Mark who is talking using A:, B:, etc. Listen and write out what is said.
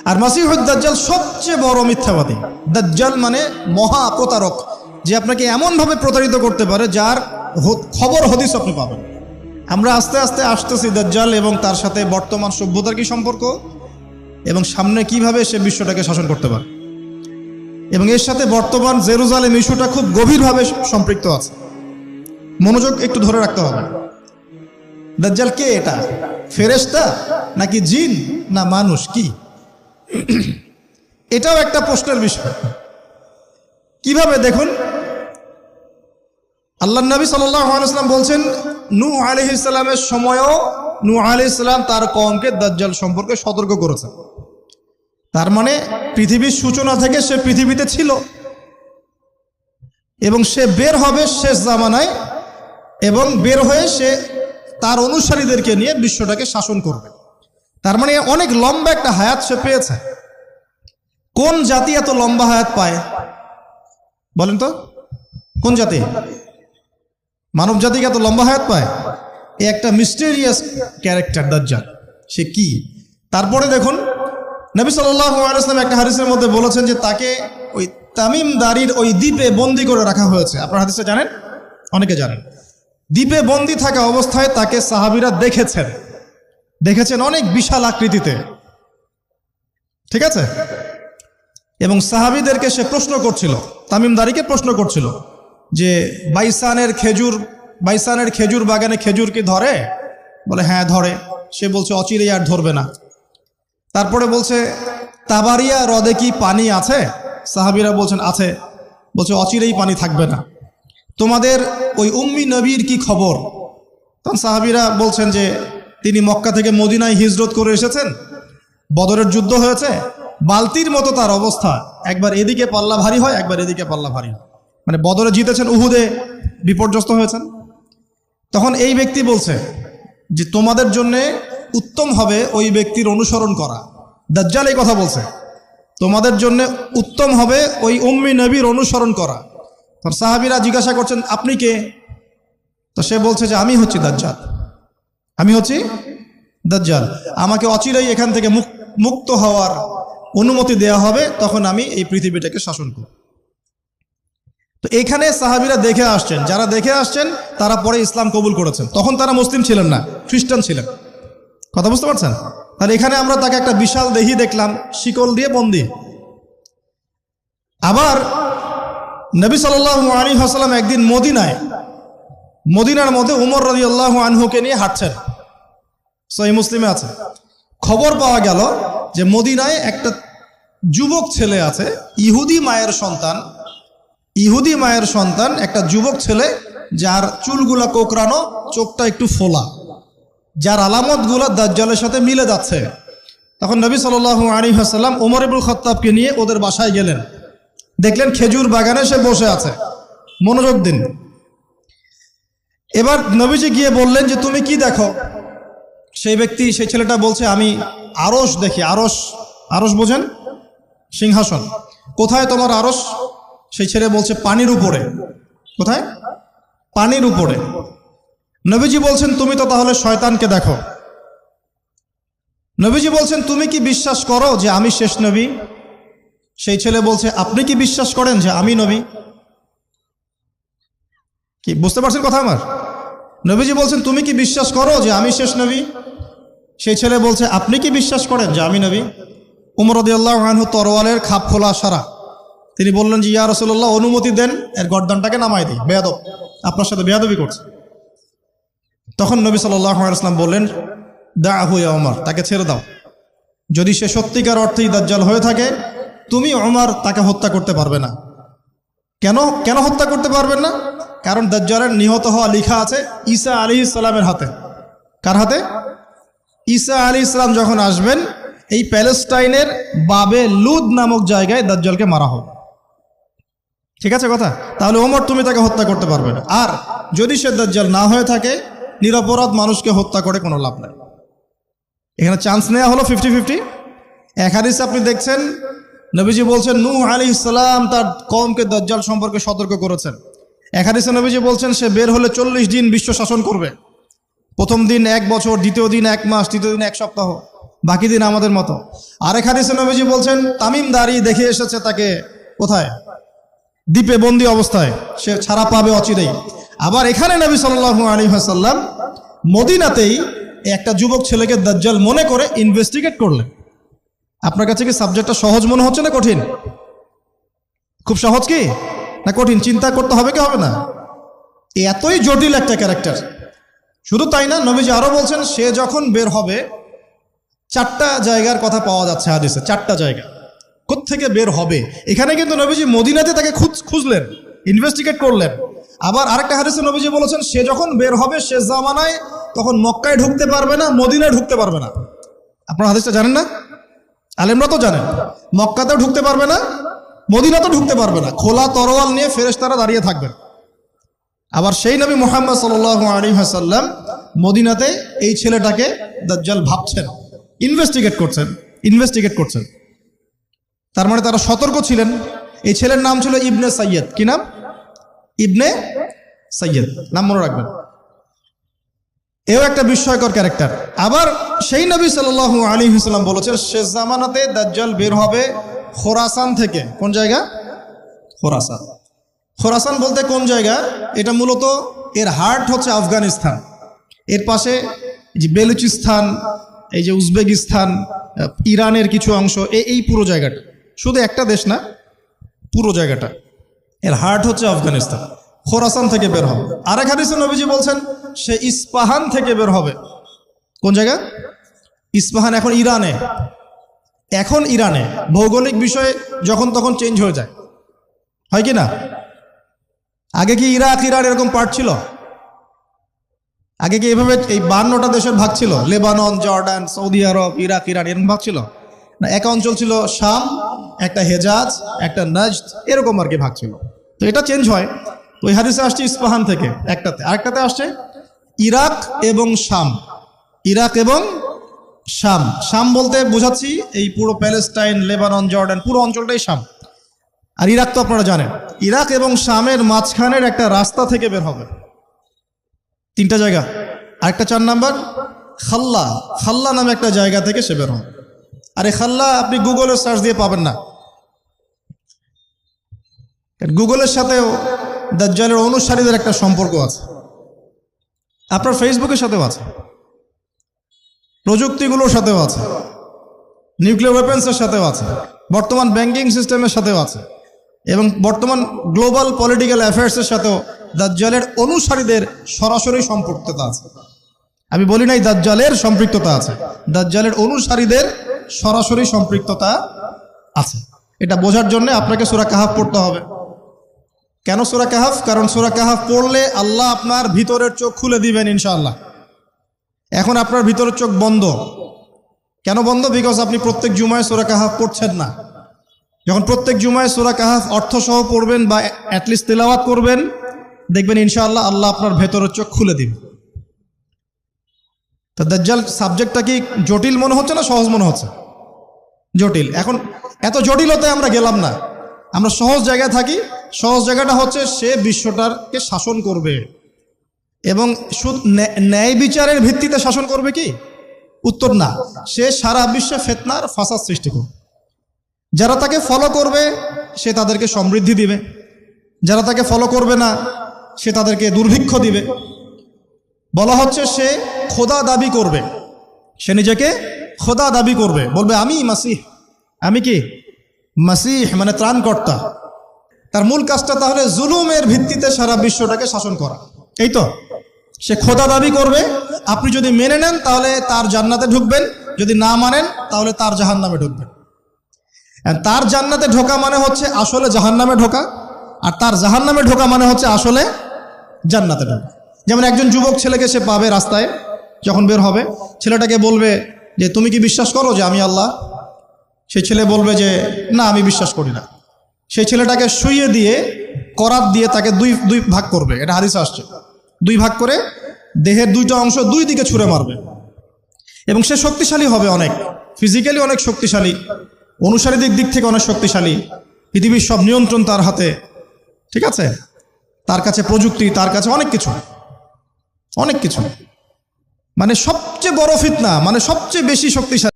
A: আর মাসিহুদ দাজ্জাল সবচেয়ে বড় মিথ্যাবাদী। দাজ্জাল মানে মহা প্রতারক, যে আপনাকে এমনভাবে প্রতারিত করতে পারে যার খবর হদিস আপনি পাবেন। আমরা আস্তে আস্তে আসতেছি দাজ্জাল এবং তার সাথে বর্তমান সভ্যতার কি সম্পর্ক এবং সামনে কিভাবে সে বিশ্বটাকে শাসন করতে পারে, এবং এর সাথে বর্তমান জেরুজালেম ইস্যুটা খুব গভীরভাবে সম্পৃক্ত আছে। মনোযোগ একটু ধরে রাখতে হবে। দাজ্জাল কে? এটা ফেরেশতা নাকি জিন না মানুষ? কি এটাও একটা প্রশ্নের বিষয়। কিভাবে? দেখুন, আল্লাহ নবী সাল্লাল্লাহু আলাইহি ওয়াসাল্লাম বলছেন নূহ আলাইহিস সালামের সময়ও নূহ আলাইহিস সালাম তার কওমকে দাজ্জাল সম্পর্কে সতর্ক করেছেন। তার মানে পৃথিবীর সূচনা থেকে সে পৃথিবীতে ছিল এবং সে বের হবে শেষ জামানায়, এবং বের হয়ে সে তার অনুসারীদেরকে নিয়ে বিশ্বটাকে শাসন করবে। তার মানে অনেক লম্বা একটা হায়াত সে পেয়েছে। কোন জাতি এত লম্বা হায়াত পায় বলেন তো? কোন জাতি মানব জাতিকে এত লম্বা হায়াত পায়? এই একটা মিস্টেরিয়াস ক্যারেক্টার দাজ্জাল। সে কি? তারপরে দেখুন, নবী সাল্লাল্লাহু আলাইহি ওয়াসাল্লাম একটা হাদিসের মধ্যে বলেছেন যে তাকে ওই তামিম দারির ওই দ্বীপে বন্দী করে রাখা হয়েছে। আপনারা হাদিসে জানেন, অনেকে জানেন। দ্বীপে বন্দী থাকা অবস্থায় তাকে সাহাবীরা দেখেছেন অনেক বিশাল আকৃতিতে, ঠিক আছে? এবং সাহাবীদেরকে সে প্রশ্ন করছিল, তামিম দারিকে প্রশ্ন করছিল যে বাইসানের খেজুর বাগানে খেজুর কি ধরে? বলে হ্যাঁ ধরে। সে বলছে অচিরেই আর ধরবে না। তারপরে বলছে তাবারিয়া হ্রদে কি পানি আছে? সাহাবীরা বলছেন আছে। বলছে অচিরেই পানি থাকবে না। তোমাদের ওই উম্মি নবীর কি খবর? তখন সাহাবীরা বলছেন যে তিনি মক্কা থেকে মদিনায় হিজরত করে এসেছেন, বদরের যুদ্ধ হয়েছে, বালতির মতো তার অবস্থা, একবার এদিকে পাল্লা ভারী হয় একবার এদিকে পাল্লা ভারী হয়। মানে বদরে জিতেছেন, উহুদে বিপর্যস্ত হয়েছেন। তখন এই ব্যক্তি বলছে যে তোমাদের জন্য উত্তম হবে ওই ব্যক্তির অনুসরণ করা। দাজ্জাল এই কথা বলছে, তোমাদের জন্য উত্তম হবে ওই উম্মি নবীর অনুসরণ করা। তখন সাহাবীরা জিজ্ঞাসা করছেন আপনি কে? তো সে বলছে যে আমি হচ্ছি দাজ্জাল। আমাকে অচিরেই এখান থেকে মুক্ত হওয়ার অনুমতি দেয়া হবে, তখন আমি এই পৃথিবীটাকে শাসন করব। তো এখানে সাহাবীরা দেখে আসছেন, যারা দেখে আসছেন তারা পরে ইসলাম কবুল করেছেন। তখন তারা মুসলিম ছিলেন না, খ্রিস্টান ছিলেন। কথা বুঝতে পারছেন? তাহলে এখানে আমরা তাকে একটা বিশাল দেহি দেখলাম, শিকল দিয়ে বন্দী। আবার নবী সাল্লাল্লাহু আলাইহি ওয়াসাল্লাম একদিন মদিনার মধ্যে উমর রাদিয়াল্লাহু আনহুকে নিয়ে হাঁটছেন, সহিহ মুসলিমে আছে। খবর পাওয়া গেল যে মদিনায় একটা যুবক ছেলে আছে, ইহুদি মায়ের সন্তান একটা যুবক ছেলে, যার চুলগুলা কোকড়ানো, চোখটা একটু ফোলা, যার আলামতগুলা দাজ্জালের সাথে মিলে যাচ্ছে। তখন নবী সাল্লাল্লাহু আলাইহি ওয়াসাল্লাম ওমর ইবনুল খাত্তাবকে নিয়ে ওদের বাসায় গেলেন। দেখলেন খেজুর বাগানে সে বসে আছে। মনোযোগ দিন। এবার নবীজি গিয়ে বললেন যে তুমি কি দেখো? সেই ছেলেটা বলছে আমি আরশ দেখি। আরশ বোঝেন? সিংহাসন। কোথায় তোমার আরশ? সেই ছেলে বলছে পানির উপরে। কোথায়? পানির উপরে। নবীজি বলছেন তুমি তো তাহলে শয়তানকে দেখো। নবীজি বলছেন তুমি কি বিশ্বাস করো যে আমি শেষ নবী? সেই ছেলে বলছে আপনি কি বিশ্বাস করেন যে আমি নবী? কি বুঝতে পারছেন কথা আমার? নবীজি বলছেন তুমি কি বিশ্বাস করো যে আমি শেষ নবী? সেই ছেলে বলছে আপনি কি বিশ্বাস করেন যে আমি নবী? উমর রাদিয়াল্লাহু আনহু তরোয়ালের খাপ খোলা সারা। তিনি বললেন যে ইয়া রাসূলুল্লাহ অনুমতি দেন, এর গর্দানটাকে নামাই দিই, বেয়াদব, আপনার সাথে বেয়াদবি করছে। তখন নবী সাল্লাল্লাহু আলাইহি ওয়াসাল্লাম বললেন দাআহু ইয়া উমর, তাকে ছেড়ে দাও। যদি সে সত্যিকার অর্থেই দাজ্জাল হয়ে থাকে, তুমি উমর তাকে হত্যা করতে পারবে না। কেন হত্যা করতে পারবেন না? কারণ দাজ্জালের নিহত হওয়া লেখা আছে ঈসা আলাইহিস সালামের হাতে। কার হাতে? ঈসা আলাইহিস সালাম যখন আসবেন, এই প্যালেস্টাইনের বাবে লুদ নামক জায়গায় দাজ্জালকে মারা হবে। ঠিক আছে কথা? তাহলে ওমর তুমি তাকে হত্যা করতে পারবে না। আর যদি সে দাজ্জাল না হয়ে থাকে, নিরপরাধ মানুষকে হত্যা করে কোনো লাভ নাই। এখানে চান্স নেওয়া হলো 50-50। এক হাদিসে আপনি দেখছেন নবীজি বলছেন নূহ আলাইহিস সালাম তার কওমকে দাজ্জাল সম্পর্কে সতর্ক করেছেন। এক হাদিসে নবীজি বলছেন সে বের হলে 40 দিন বিশ্ব শাসন করবে। প্রথম দিন 1 বছর, দ্বিতীয় দিন 1 মাস, তৃতীয় দিন 1 সপ্তাহ। বাকি দিন আমাদের মতো। আরেক হাদিসে নবীজি বলছেন তামিম দাড়ি দেখে এসেছে তাকে কোথায়, দ্বীপে বন্দি অবস্থায়, সে ছাড়া পাবে অচিরেই। আবার এখানে নবী সাল্লাল্লাহু আলাইহি ওয়াসাল্লাম মদিনাতেই একটা যুবক ছেলেকে দাজ্জাল মনে করে ইনভেস্টিগেট করলেন। আপনার কাছে কি সাবজেক্টটা সহজ মনে হচ্ছে না কঠিন? খুব সহজ কি না কঠিন? চিন্তা করতে হবে কি হবে না? এতই জটিল একটা ক্যারেক্টার। শুধু তাই না, নবীজি আরো বলছেন সে যখন বের হবে, 4টা জায়গার কথা পাওয়া যাচ্ছে হাদিসে, 4টা জায়গা। কোত্থেকে বের হবে? এখানে কিন্তু নবীজি মদিনাতে তাকে খুঁজলেন, ইনভেস্টিগেট করলেন। আবার আরেকটা হাদিসে নবীজি বলেছেন সে যখন বের হবে শেষ জামানায়, তখন মক্কায় ঢুকতে পারবে না, মদিনায় ঢুকতে পারবে না। আপনারা হাদিসটা জানেন না? আলেমরা তো জানেন। মক্কাতেও ঢুকতে পারবে না, মদিনাতেও ঢুকতে পারবে না। খোলা তরোয়াল নিয়ে ফেরেশতারা দাঁড়িয়ে থাকবেন। আবার সেই নবী মুহাম্মদ সাল্লাল্লাহু আলাইহি ওয়াসাল্লাম মদিনাতে এই ছেলেটাকে দাজ্জাল ভাবছেন, ইনভেস্টিগেট করছেন। তার মানে তারা সতর্ক ছিলেন। এই ছেলের নাম ছিল ইবনে সাইয়্যিদ। কি নাম? ইবনে সাইয়্যিদ, নাম মনে রাখবেন। এও একটা বিস্ময়কর ক্যারেক্টার। আবার সেই নবী সাল্লাল্লাহু আলাইহি ওয়াসাল্লাম বলেছেন শেষ জামানাতে দাজ্জাল বের হবে খোরাসান থেকে। কোন জায়গা? খোরাসান। খোরাসান বলতে কোন জায়গা? এটা মূলত এর হার্ট হচ্ছে আফগানিস্তান, এর পাশে যে বেলুচিস্তান, এই যে উজবেকিস্তান, ইরানের কিছু অংশ, এই পুরো জায়গাটা, শুধু একটা দেশ না, পুরো জায়গাটা এর হার্ট হচ্ছে আফগানিস্তান। খোরাসান থেকে বের হবে। আরেক হাদিসে নবীজি বলছেন সে ইস্পাহান থেকে বের হবে। কোন জায়গা? ইস্পাহান। এখন ইরানে ভৌগোলিক বিষয়ে যখন তখন চেঞ্জ হয়ে যায়, হয় কি না? আগে কি ইরাক ইরান এরকম পার্ট ছিল? আগে কি এভাবে এই 52টা দেশের ভাগ ছিল? লেবানন, জর্ডান, সৌদি আরব, ইরাক ইরান এরকম ভাগ ছিল না? এক অঞ্চল ছিল শাম, একটা হেজাজ, একটা নাজদ, এরকম আর কি ভাগ ছিল। তো এটা চেঞ্জ হয়। তো ওই হাদিসে আসছে ইস্পাহান থেকে একটাতে, আরেকটাতে আসছে ইরাক এবং শাম। শাম বলতে বোঝাচ্ছি এই পুরো প্যালেস্টাইন, লেবানন, জর্ডান, পুরো অঞ্চলটাই শাম। আর ইরাক তো আপনারা জানেন। ইরাক এবং শামের মাঝখানের একটা রাস্তা থেকে বের হবে। 3টা জায়গা। আরেকটা 4 নাম্বার খাল্লা নামে একটা জায়গা থেকে সে বের হবে। আর এই খাল্লা আপনি গুগলে সার্চ দিয়ে পাবেন না। গুগলের সাথেও দাজ্জালের অনুসারীদের একটা সম্পর্ক আছে, আপনার ফেসবুকের সাথেও আছে, প্রযুক্তিগুলোর সাথেও আছে, নিউক্লিয়ার ওয়েপন্সের সাথেও আছে, বর্তমান ব্যাংকিং সিস্টেমের সাথেও আছে, এবং বর্তমান গ্লোবাল পলিটিক্যাল অ্যাফেয়ার্সের সাথেও দাজ্জালের অনুসারীদের সরাসরি সম্পৃক্ততা আছে। আমি বলি নাই দাজ্জালের সম্পৃক্ততা আছে, দাজ্জালের অনুসারীদের সরাসরি সম্পৃক্ততা আছে। এটা বোঝার জন্য আপনাকে সূরা কাহাফ পড়তে হবে। কেন সূরা কাহাফ? কারণ সূরা কাহাফ পড়লে আল্লাহ আপনার ভিতরের চোখ খুলে দিবেন ইনশাআল্লাহ। এখন আপনার ভিতরের চোখ বন্ধ। কেন বন্ধ? বিকজ আপনি প্রত্যেক জুমায় সূরা কাহাফ পড়ছেন না। যখন প্রত্যেক জুমায় সূরা কাহাফ অর্থসহ পড়বেন বা অ্যাটলিস্ট তেলাওয়াত করবেন, দেখবেন ইনশাআল্লাহ আল্লাহ আপনার ভেতরের চোখ খুলে দিবেন। তো দাজ্জাল সাবজেক্টটা কি জটিল মনে হচ্ছে না সহজ মনে হচ্ছে? জটিল। এখন এত জটিলতায় আমরা গেলাম না, আমরা সহজ জায়গায় থাকি। সহজ জায়গাটা হচ্ছে সে বিশ্বটাকে শাসন করবে, এবং ন্যায় বিচারের ভিত্তিতে শাসন করবে কি? উত্তর না, সে সারা বিশ্বে ফিতনার ফাসাদ সৃষ্টি করবে। যারা তাকে ফলো করবে সে তাদেরকে সমৃদ্ধি দিবে, যারা তাকে ফলো করবে না সে তাদেরকে দুর্ভিক্ষ দিবে। বলা হচ্ছে সে খোদা দাবি করবে, সে নিজেকে খোদা দাবি করবে, বলবে আমি মাসিহ, আমি কি মাসিহ মানে ত্রাণকর্তা। তার মূল কাজটা তাহলে জুলুমের ভিত্তিতে সারা বিশ্বটাকে শাসন করা, এই তো। সে খোদা দাবি করবে, আপনি যদি মেনে নেন তাহলে তার জান্নাতে ঢুকবেন, যদি না মানেন তাহলে তার জাহান্নামে ঢুকবেন। তার জান্নাতে ঢোকা মানে হচ্ছে আসলে জাহান্নামে ঢোকা, আর তার জাহান্নামে ঢোকা মানে হচ্ছে আসলে জান্নাতে ঢোকা। যেমন একজন যুবক ছেলেকে সে পাবে রাস্তায়, যখন বের হবে ছেলেটাকে বলবে যে তুমি কি বিশ্বাস করো যে আমি আল্লাহ? সেই ছেলে বলবে যে না, আমি বিশ্বাস করি না। সেই ছেলেটাকে শুইয়ে দিয়ে করাত দিয়ে তাকে দুই ভাগ করবে, এটা হাদিসে আসছে। 2 ভাগ করে দেহের 2টা অংশ 2 দিকে ছুঁড়ে মারবে, এবং সে শক্তিশালী হবে, অনেক ফিজিক্যালি অনেক শক্তিশালী, অনুসারীদের দিক থেকে অনেক শক্তিশালী, পৃথিবীর সব নিয়ন্ত্রণ তার হাতে, ঠিক আছে? তার কাছে প্রযুক্তি, তার কাছে অনেক কিছু, মানে সবচেয়ে বড় ফিতনা, মানে সবচেয়ে বেশি শক্তিশালী।